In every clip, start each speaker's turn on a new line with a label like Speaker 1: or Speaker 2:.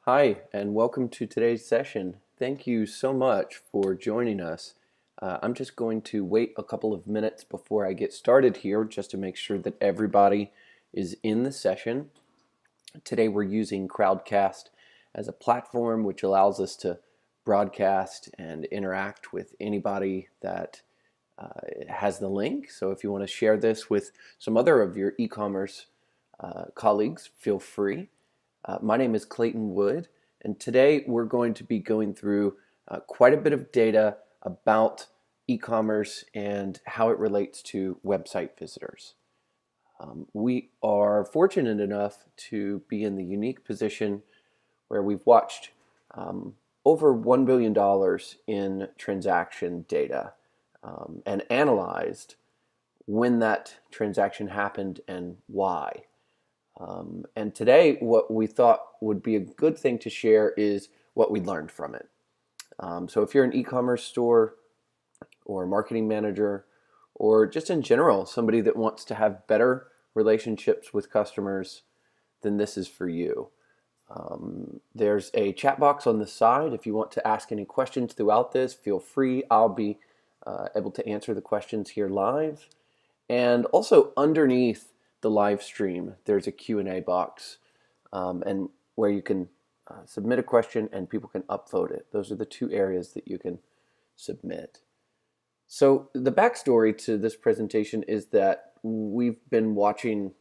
Speaker 1: Hi, and welcome to today's session. Thank you so much for joining us. I'm just going to wait a couple of minutes before I get started here just to make sure that everybody is in the session. Today we're using Crowdcast as a platform which allows us to broadcast and interact with anybody that has the link. So if you want to share this with some other of your e-commerce colleagues, feel free. My name is Clayton Wood, and today we're going to be going through quite a bit of data about e-commerce and how it relates to website visitors. We are fortunate enough to be in the unique position where we've watched over $1 billion in transaction data and analyzed when that transaction happened and why. And today, what we thought would be a good thing to share is what we learned from it. So if you're an e-commerce store or a marketing manager, or just in general, somebody that wants to have better relationships with customers, then this is for you. There's a chat box on the side. If you want to ask any questions throughout this, feel free. I'll be able to answer the questions here live. And also underneath the live stream, there's a Q&A box and where you can submit a question and people can upvote it. Those are the two areas that you can submit. So the backstory to this presentation is that we've been watching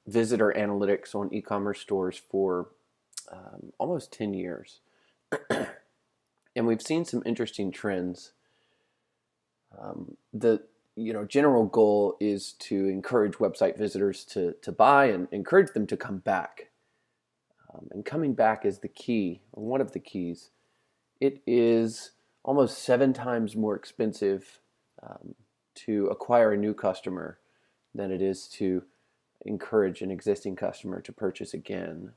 Speaker 1: visitor analytics on e-commerce stores for almost 10 years. And we've seen some interesting trends. The general goal is to encourage website visitors to buy and encourage them to come back. And coming back is the key, or one of the keys. It is almost 7 times more expensive to acquire a new customer than it is to encourage an existing customer to purchase again.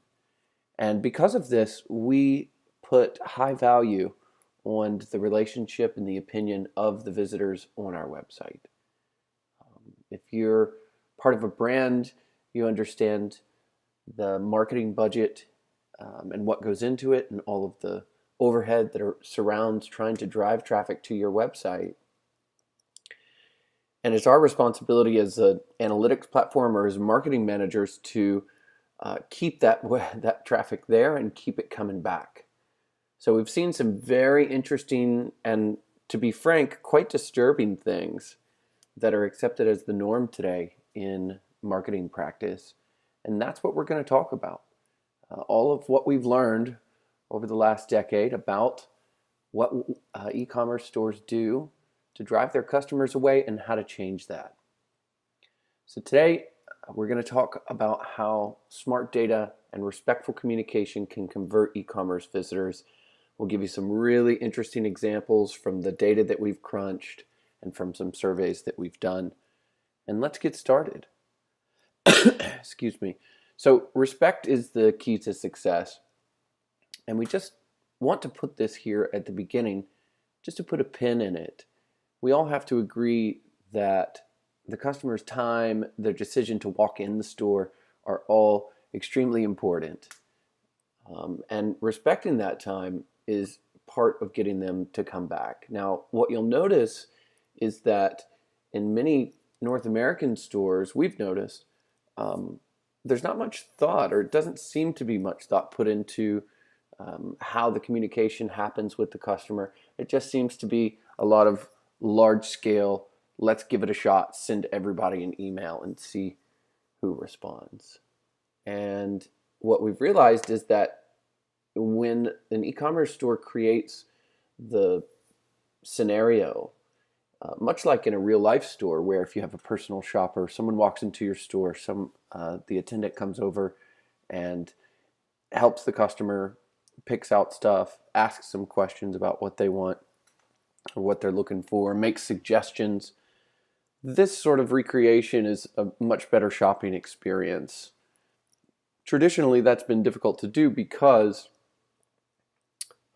Speaker 1: And because of this, we put high value on the relationship and the opinion of the visitors on our website. If you're part of a brand, you understand the marketing budget and what goes into it and all of the overhead that surrounds trying to drive traffic to your website. And it's our responsibility as an analytics platform or as marketing managers to keep that traffic there and keep it coming back. So we've seen some very interesting and, to be frank, quite disturbing things that are accepted as the norm today in marketing practice. And that's what we're going to talk about. All of what we've learned over the last decade about what e-commerce stores do to drive their customers away and how to change that. So today we're going to talk about how smart data and respectful communication can convert e-commerce visitors. We'll give you some really interesting examples from the data that we've crunched and from some surveys that we've done. And let's get started. Excuse me. So respect is the key to success. And we just want to put this here at the beginning, just to put a pin in it. We all have to agree that the customer's time, their decision to walk in the store are all extremely important. And respecting that time is part of getting them to come back. Now, what you'll notice is that in many North American stores, we've noticed there's not much thought, or it doesn't seem to be much thought put into how the communication happens with the customer. It just seems to be a lot of large scale, let's give it a shot, send everybody an email and see who responds. And what we've realized is that when an e-commerce store creates the scenario, much like in a real life store, where if you have a personal shopper, someone walks into your store, the attendant comes over and helps the customer, picks out stuff, asks some questions about what they want or what they're looking for, makes suggestions. This sort of recreation is a much better shopping experience. Traditionally, that's been difficult to do because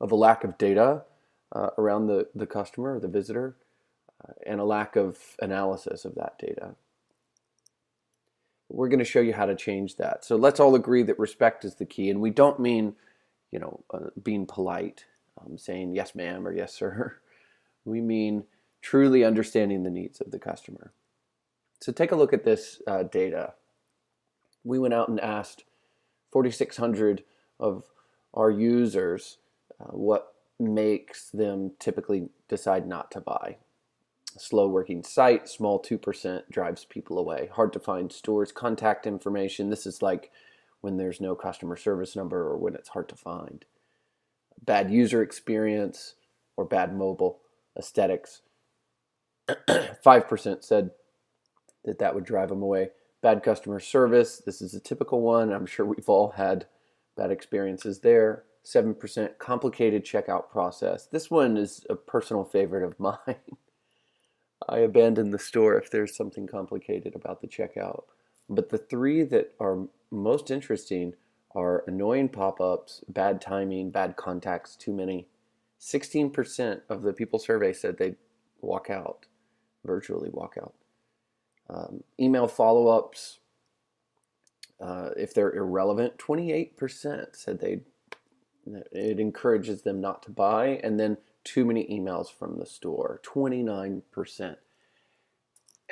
Speaker 1: of a lack of data around the customer or the visitor and a lack of analysis of that data. We're going to show you how to change that. So let's all agree that respect is the key. And we don't mean, being polite, saying yes ma'am or yes sir. We mean truly understanding the needs of the customer. So take a look at this data. We went out and asked 4,600 of our users what makes them typically decide not to buy. A slow working site, small 2% drives people away. Hard to find stores, contact information. This is like when there's no customer service number or when it's hard to find. Bad user experience or bad mobile aesthetics. 5% said that would drive them away. Bad customer service. This is a typical one. I'm sure we've all had bad experiences there. 7% complicated checkout process. This one is a personal favorite of mine. I abandon the store if there's something complicated about the checkout. But the three that are most interesting are annoying pop-ups, bad timing, bad contacts, too many. 16% of the people surveyed said they'd walk out, virtually walk out. Email follow-ups, if they're irrelevant, 28% said it encourages them not to buy, and then too many emails from the store, 29%.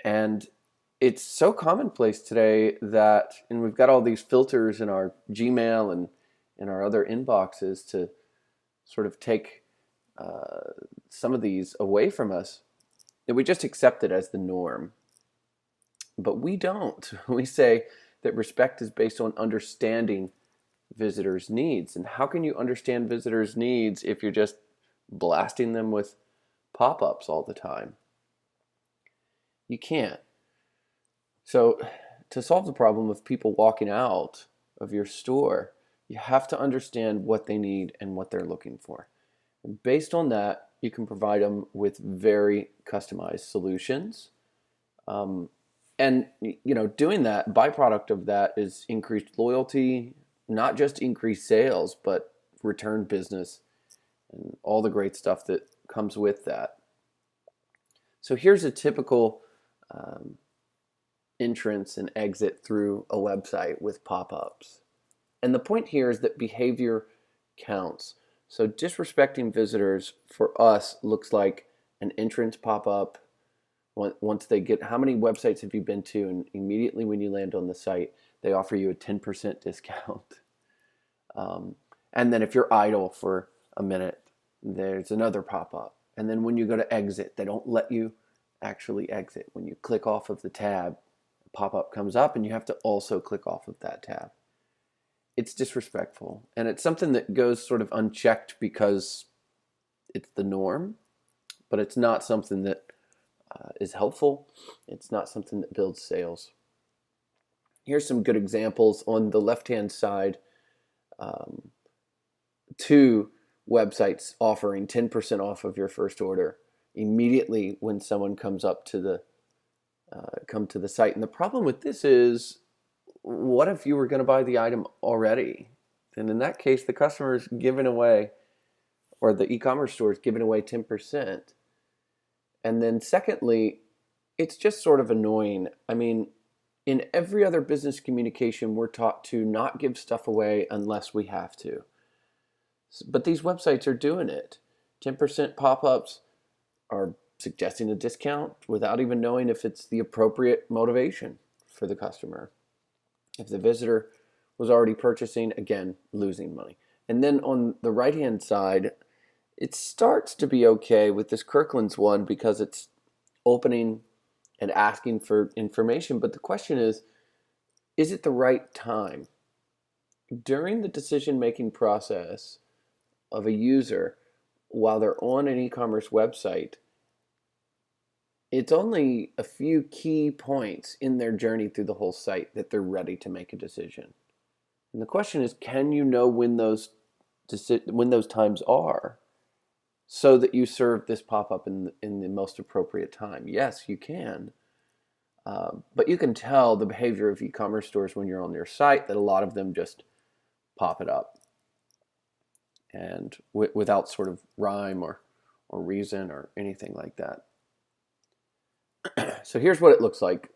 Speaker 1: And it's so commonplace today and we've got all these filters in our Gmail and in our other inboxes to sort of take some of these away from us, that we just accept it as the norm. But we don't. We say that respect is based on understanding visitors' needs. And how can you understand visitors' needs if you're just blasting them with pop-ups all the time? You can't. So to solve the problem of people walking out of your store, you have to understand what they need and what they're looking for. And based on that, you can provide them with very customized solutions. And doing that, byproduct of that is increased loyalty, not just increased sales, but return business and all the great stuff that comes with that. So here's a typical entrance and exit through a website with pop-ups. And the point here is that behavior counts. So disrespecting visitors for us looks like an entrance pop-up. Once they get, how many websites have you been to, and immediately when you land on the site, they offer you a 10% discount. And then if you're idle for a minute, there's another pop-up. And then when you go to exit, they don't let you actually exit. When you click off of the tab, a pop-up comes up and you have to also click off of that tab. It's disrespectful. And it's something that goes sort of unchecked because it's the norm, but it's not something that is helpful. It's not something that builds sales. Here's some good examples. On the left-hand side, 2 websites offering 10% off of your first order immediately when someone comes up to the site. And the problem with this is, what if you were going to buy the item already? And in that case, the customer is giving away, or the e-commerce store is giving away 10%. And then secondly, it's just sort of annoying. I mean, in every other business communication, we're taught to not give stuff away unless we have to. But these websites are doing it. 10% pop-ups are suggesting a discount without even knowing if it's the appropriate motivation for the customer. If the visitor was already purchasing, again, losing money. And then on the right-hand side, it starts to be okay with this Kirkland's one because it's opening and asking for information. But the question is it the right time? During the decision-making process of a user, while they're on an e-commerce website, it's only a few key points in their journey through the whole site that they're ready to make a decision. And the question is, can you know when those times are, so that you serve this pop-up in the most appropriate time? Yes, you can. But you can tell the behavior of e-commerce stores when you're on their site that a lot of them just pop it up, and without sort of rhyme or reason or anything like that. So here's what it looks like.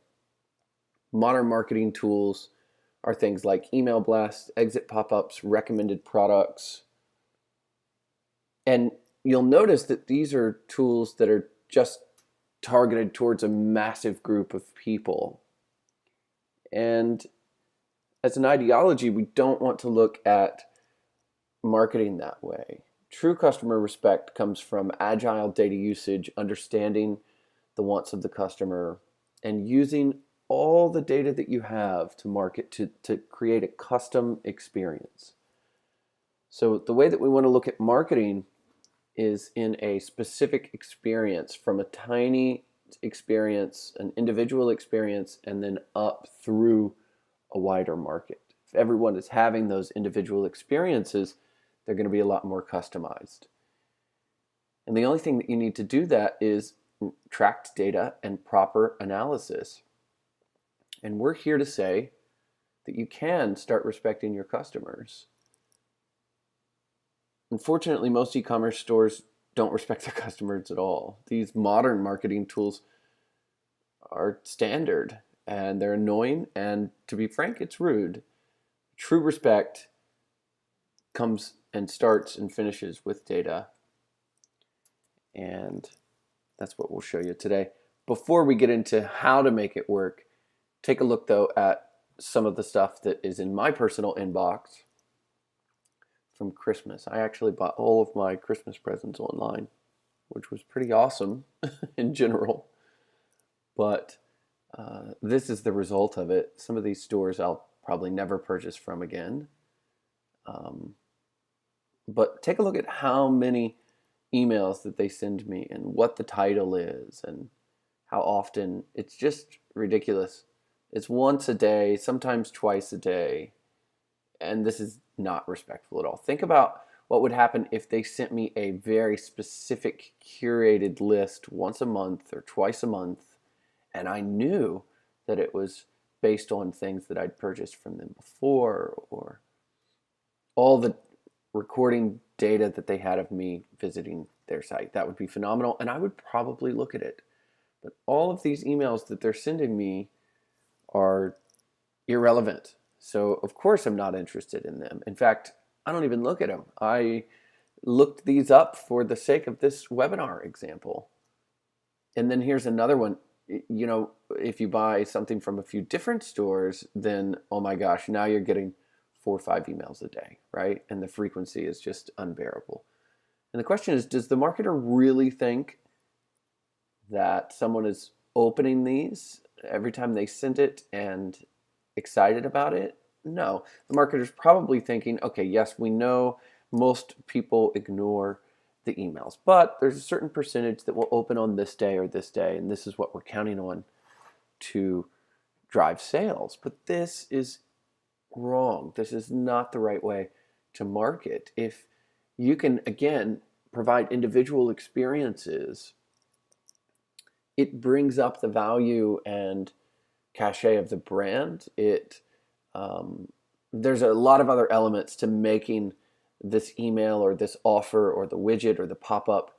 Speaker 1: Modern marketing tools are things like email blasts, exit pop-ups, recommended products, And you'll notice that these are tools that are just targeted towards a massive group of people. And as an ideology, we don't want to look at marketing that way. True customer respect comes from agile data usage, understanding the wants of the customer, and using all the data that you have to market to create a custom experience. So the way that we want to look at marketing is in a specific experience, from a tiny experience, an individual experience, and then up through a wider market. If everyone is having those individual experiences, they're going to be a lot more customized. And the only thing that you need to do that is tracked data and proper analysis. And we're here to say that you can start respecting your customers. Unfortunately, most e-commerce stores don't respect their customers at all. These modern marketing tools are standard and they're annoying, and to be frank, it's rude. True respect comes and starts and finishes with data. And that's what we'll show you today. Before we get into how to make it work, take a look though at some of the stuff that is in my personal inbox from Christmas. I actually bought all of my Christmas presents online, which was pretty awesome in general. But this is the result of it. Some of these stores I'll probably never purchase from again. But take a look at how many emails that they send me and what the title is and how often. It's just ridiculous. It's once a day, sometimes twice a day. And this is not respectful at all. Think about what would happen if they sent me a very specific curated list once a month or twice a month, and I knew that it was based on things that I'd purchased from them before, or all the recording data that they had of me visiting their site. That would be phenomenal, and I would probably look at it. But all of these emails that they're sending me are irrelevant. So of course I'm not interested in them. In fact, I don't even look at them. I looked these up for the sake of this webinar example. And then here's another one. You know, if you buy something from a few different stores, then oh my gosh, now you're getting 4 or 5 emails a day, right? And the frequency is just unbearable. And the question is, does the marketer really think that someone is opening these every time they send it and excited about it? No. The marketer's probably thinking, okay, yes, we know most people ignore the emails, but there's a certain percentage that will open on this day or this day, and this is what we're counting on to drive sales. But this is wrong. This is not the right way to market. If you can, again, provide individual experiences, it brings up the value and cachet of the brand. There's a lot of other elements to making this email or this offer or the widget or the pop-up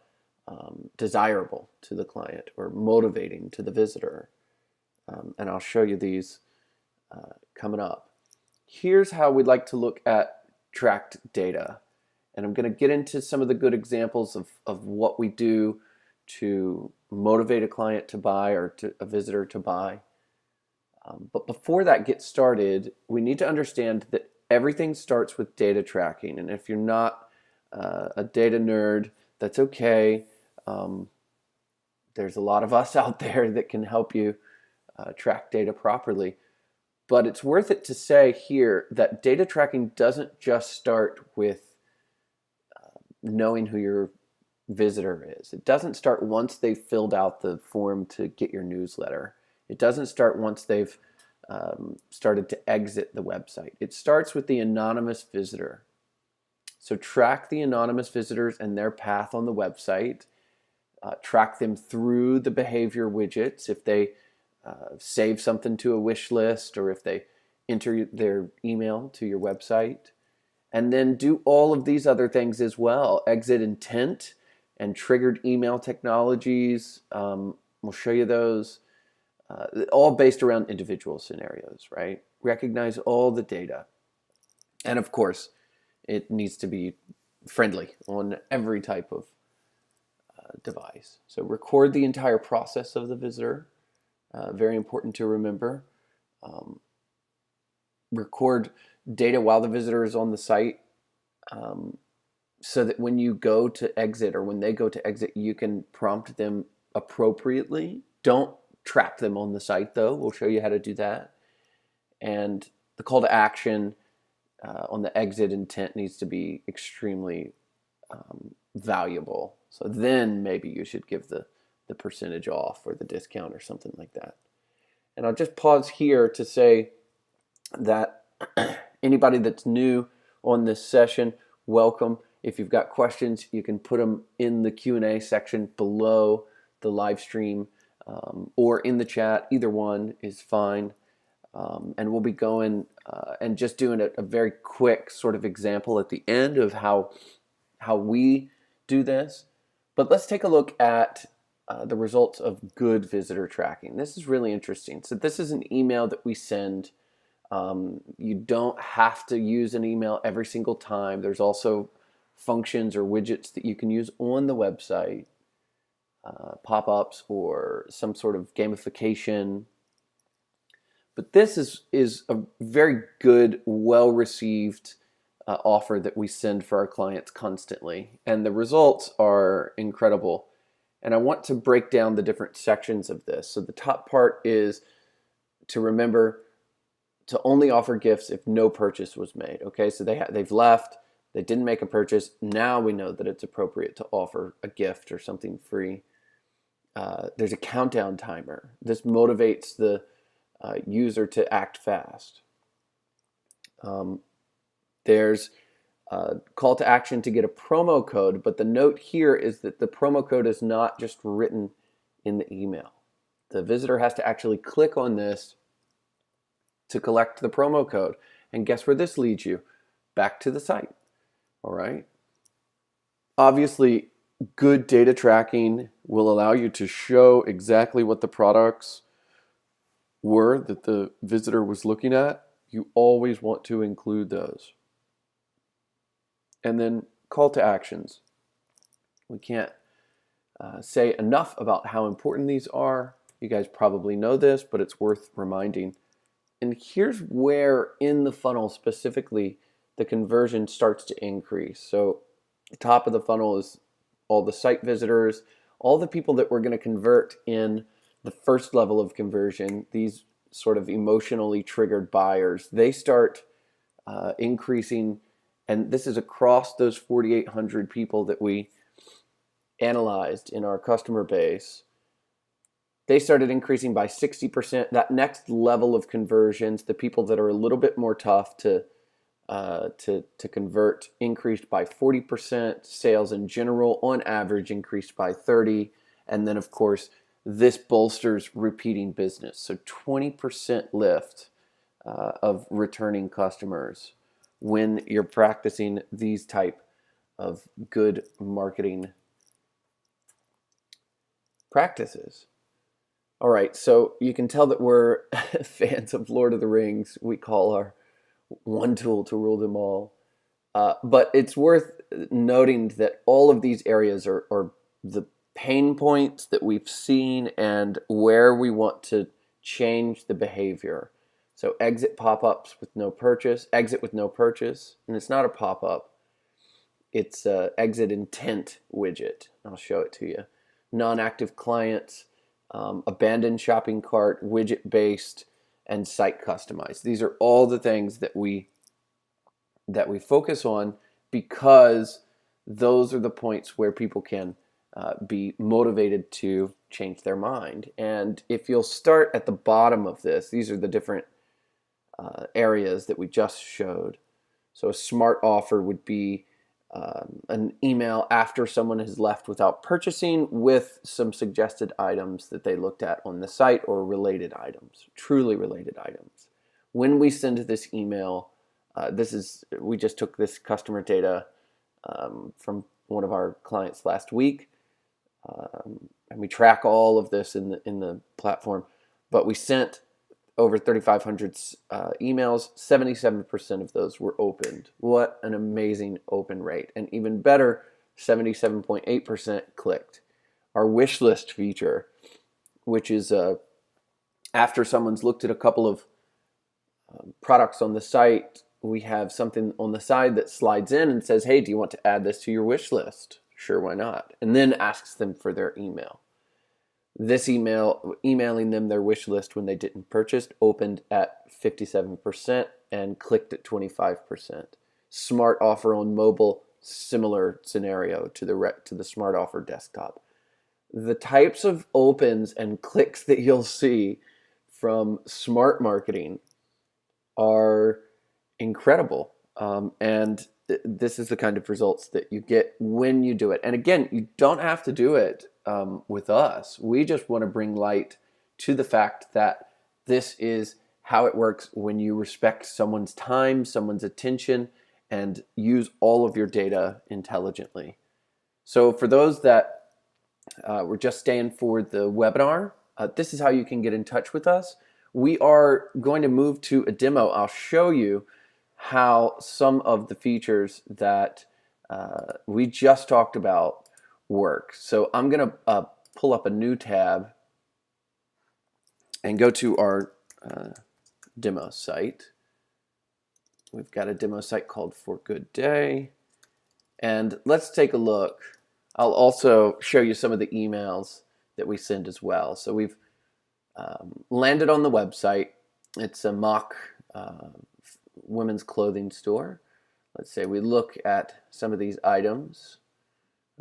Speaker 1: desirable to the client or motivating to the visitor. And I'll show you these coming up. Here's how we'd like to look at tracked data. And I'm going to get into some of the good examples of what we do to motivate a client to buy or to a visitor to buy. But before that gets started, we need to understand that everything starts with data tracking. And if you're not a data nerd, that's okay. There's a lot of us out there that can help you track data properly. But it's worth it to say here that data tracking doesn't just start with knowing who your visitor is. It doesn't start once they've filled out the form to get your newsletter. It doesn't start once they've started to exit the website. It starts with the anonymous visitor. So track the anonymous visitors and their path on the website. Track them through the behavior widgets if they save something to a wish list or if they enter their email to your website. And then do all of these other things as well. Exit intent and triggered email technologies. We'll show you those. All based around individual scenarios, right? Recognize all the data. And of course, it needs to be friendly on every type of device. So record the entire process of the visitor. Very important to remember. Um, Record data while the visitor is on the site, so that when you go to exit or when they go to exit, you can prompt them appropriately. Don't trap them on the site, though. We'll show you how to do that. And the call to action on the exit intent needs to be extremely valuable. So then maybe you should give the percentage off or the discount or something like that. And I'll just pause here to say that anybody that's new on this session, welcome. If you've got questions, you can put them in the Q&A section below the live stream or in the chat. Either one is fine. And we'll be going and just doing a very quick sort of example at the end of how we do this. But let's take a look at the results of good visitor tracking. This is really interesting. So this is an email that we send. You don't have to use an email every single time. There's also functions or widgets that you can use on the website, pop-ups or some sort of gamification. But this is a very good, well-received offer that we send for our clients constantly. And the results are incredible. And I want to break down the different sections of this. So the top part is to remember to only offer gifts if no purchase was made. Okay, so they've left, they didn't make a purchase. Now we know that it's appropriate to offer a gift or something free. There's a countdown timer. This motivates the user to act fast. There's a call to action to get a promo code, but the note here is that the promo code is not just written in the email. The visitor has to actually click on this to collect the promo code. And guess where this leads you? Back to the site. All right. Obviously, good data tracking will allow you to show exactly what the products were that the visitor was looking at. You always want to include those. And then call to actions. We can't say enough about how important these are. You guys probably know this, but it's worth reminding. And here's where in the funnel specifically the conversion starts to increase. So the top of the funnel is all the site visitors, all the people that we're going to convert in the first level of conversion, these sort of emotionally triggered buyers. They start increasing, and this is across those 4,800 people that we analyzed in our customer base. They started increasing by 60%. That next level of conversions, the people that are a little bit more tough to convert, increased by 40%. Sales in general, on average, increased by 30%. And then, of course, this bolsters repeating business. So 20% lift of returning customers when you're practicing these type of good marketing practices. All right, so you can tell that we're fans of Lord of the Rings. We call our one tool to rule them all. But it's worth noting that all of these areas are the pain points that we've seen and where we want to change the behavior. So exit pop-ups with no purchase, exit with no purchase, and it's not a pop-up. It's a exit intent widget. I'll show it to you. Non-active clients, abandoned shopping cart, widget-based, and site customized. These are all the things that we focus on because those are the points where people can be motivated to change their mind. And if you'll start at the bottom of this, these are the different areas that we just showed. So a smart offer would be an email after someone has left without purchasing with some suggested items that they looked at on the site or related items, truly related items. When we send this email, we just took this customer data from one of our clients last week, and we track all of this in the platform. But we sent over 3,500 emails, 77% of those were opened. What an amazing open rate. And even better, 77.8% clicked. Our wish list feature, which is after someone's looked at a couple of products on the site, we have something on the side that slides in and says, hey, do you want to add this to your wish list? Sure, why not? And then asks them for their email. This emailing them their wish list when they didn't purchase, opened at 57% and clicked at 25%. Smart offer on mobile, similar scenario to the Smart Offer desktop. The types of opens and clicks that you'll see from smart marketing are incredible, and this is the kind of results that you get when you do it. And again, you don't have to do it with us. We just want to bring light to the fact that this is how it works when you respect someone's time, someone's attention, and use all of your data intelligently. So for those that were just staying for the webinar, this is how you can get in touch with us. We are going to move to a demo. I'll show you how some of the features that we just talked about work. So I'm going to pull up a new tab and go to our demo site. We've got a demo site called For Good Day. And let's take a look. I'll also show you some of the emails that we send as well. So we've landed on the website. It's a mock women's clothing store. Let's say we look at some of these items.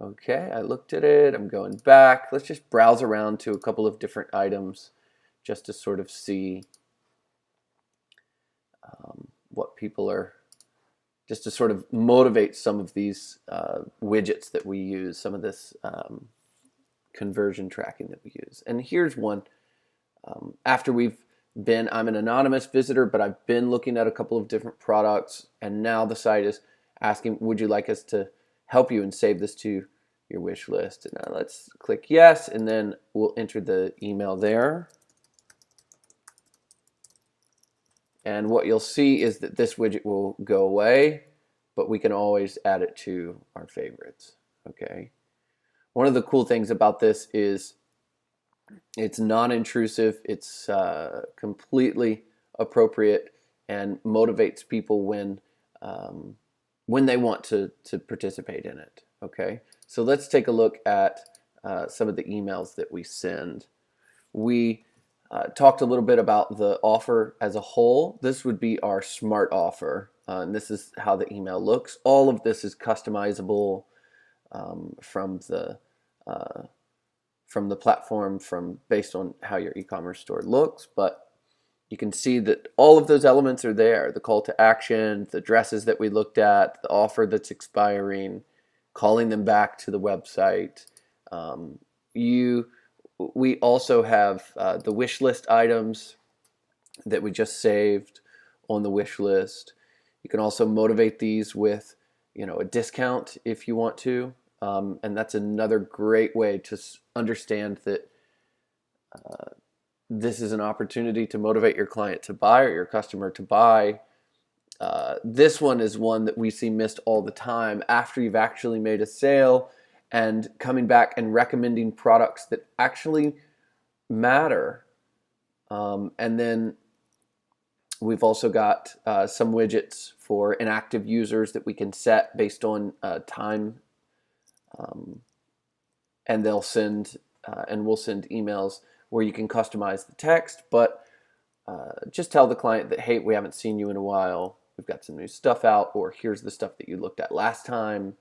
Speaker 1: Okay, I looked at it. I'm going back. Let's just browse around to a couple of different items just to sort of see what people are, just to sort of motivate some of these widgets that we use, some of this conversion tracking that we use. And here's one. After I'm an anonymous visitor, but I've been looking at a couple of different products, and now the site is asking, would you like us to help you and save this to your wish list? And let's click yes, and then we'll enter the email there. And what you'll see is that this widget will go away, but we can always add it to our favorites. Okay. One of the cool things about this is it's non-intrusive, it's completely appropriate, and motivates people when they want to participate in it. Okay, so let's take a look at some of the emails that we send. We talked a little bit about the offer as a whole. This would be our smart offer, and this is how the email looks. All of this is customizable from the platform, based on how your e-commerce store looks, but you can see that all of those elements are there. The call to action, the dresses that we looked at, the offer that's expiring, calling them back to the website. We also have the wish list items that we just saved on the wish list. You can also motivate these with, a discount if you want to. And that's another great way to understand that this is an opportunity to motivate your client to buy or your customer to buy. This one is one that we see missed all the time after you've actually made a sale, and coming back and recommending products that actually matter. And then we've also got some widgets for inactive users that we can set based on time. And they'll send, and we'll send emails where you can customize the text, but just tell the client that, hey, we haven't seen you in a while. We've got some new stuff out, or here's the stuff that you looked at last time. I'm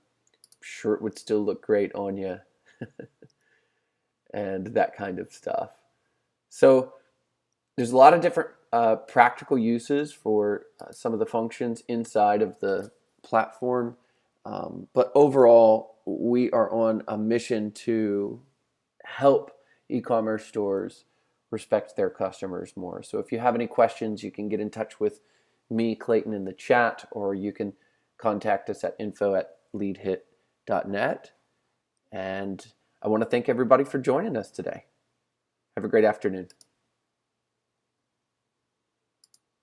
Speaker 1: sure it would still look great on you, and that kind of stuff. So there's a lot of different practical uses for some of the functions inside of the platform. But overall, we are on a mission to help e-commerce stores respect their customers more. So if you have any questions, you can get in touch with me, Clayton, in the chat, or you can contact us at info@leadhit.net. And I want to thank everybody for joining us today. Have a great afternoon.